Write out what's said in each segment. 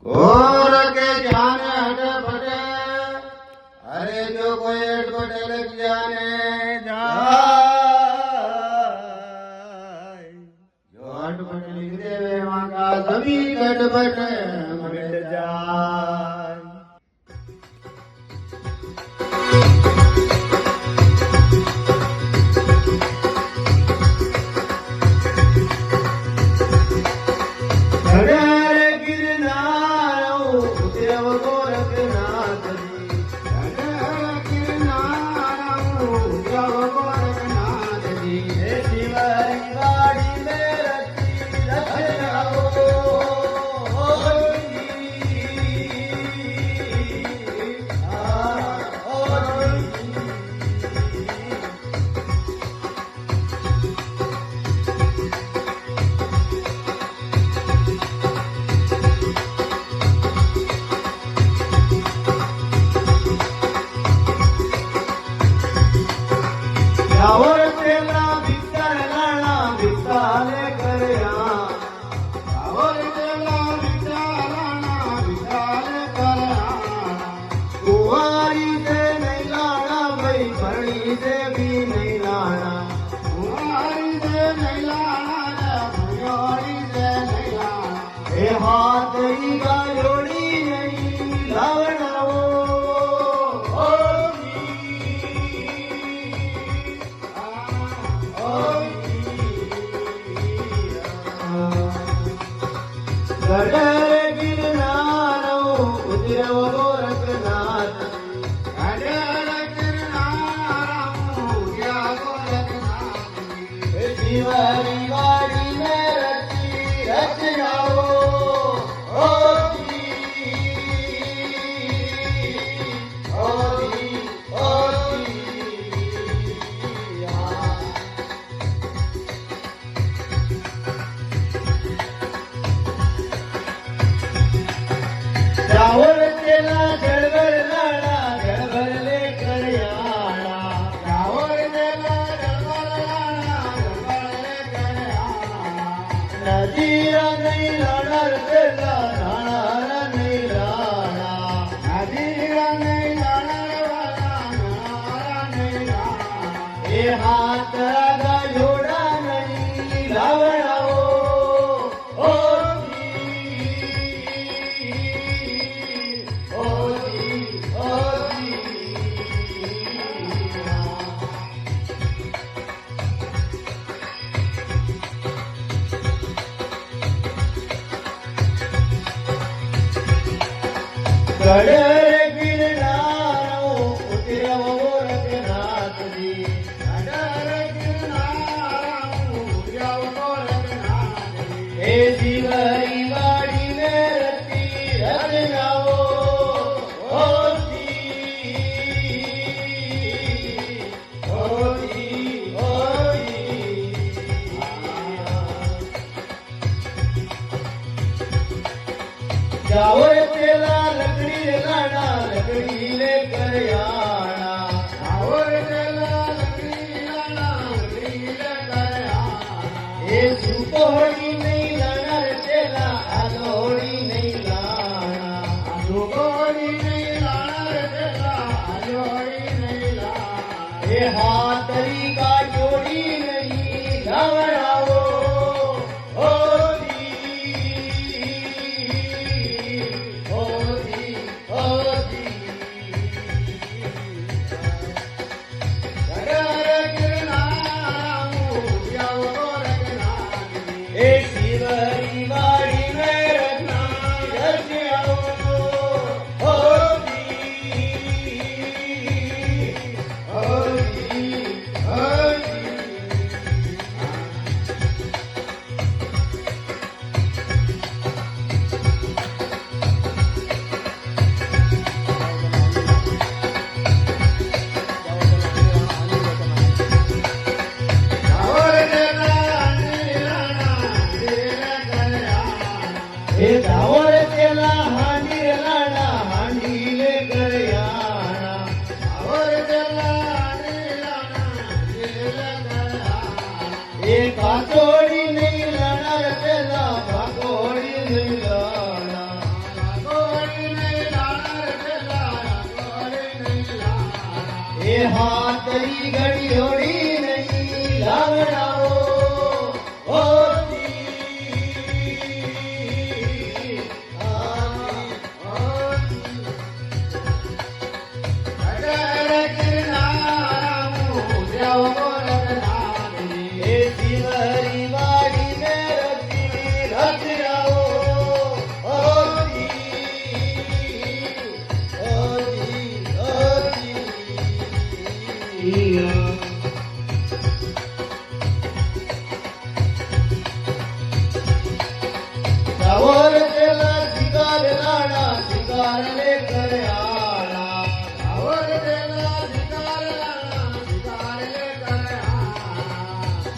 और के जाने हटे फटे अरे जो कोई हेठ फटे लग जाने जाए जो हट फटे लिख देवे वहाँ का सभी कट फटे मिट जाए। Hey, હાજરી ઘડી હોડી નહીં લાવડાઓ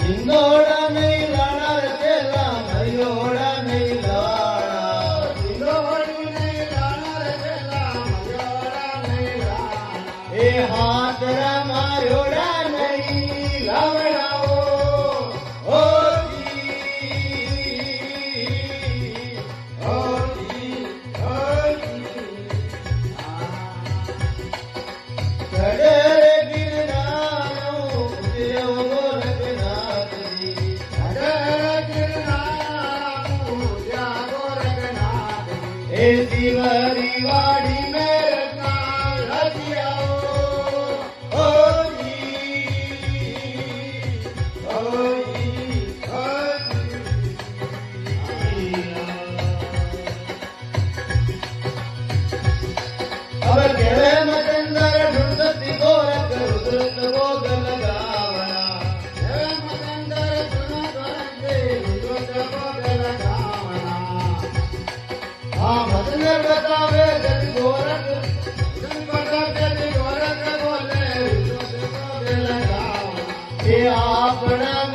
િંદોડા નહીં લાણા ચેલા મયોડા નહીં લાણા િંદોડી નહીં લાણા ચેલા મયોડા નહીં લાણા એ હાથરા માર્યોડા નહીં લાવડાઓ દિવારી વાડી મેરના લજિયાઓ હવે કેવે મચંદર ઢૂંઢતી ગોરખ રુદ્રત ભોગ લગાવણા કેવે મચંદર ઢૂંઢતી રુદ્રત ભોગ લગાવણા આ મચંદર બતાવે જતી ગોરખ ગોરખ બોલે રુદ્રત ભોગ લગાવણા એ આપણા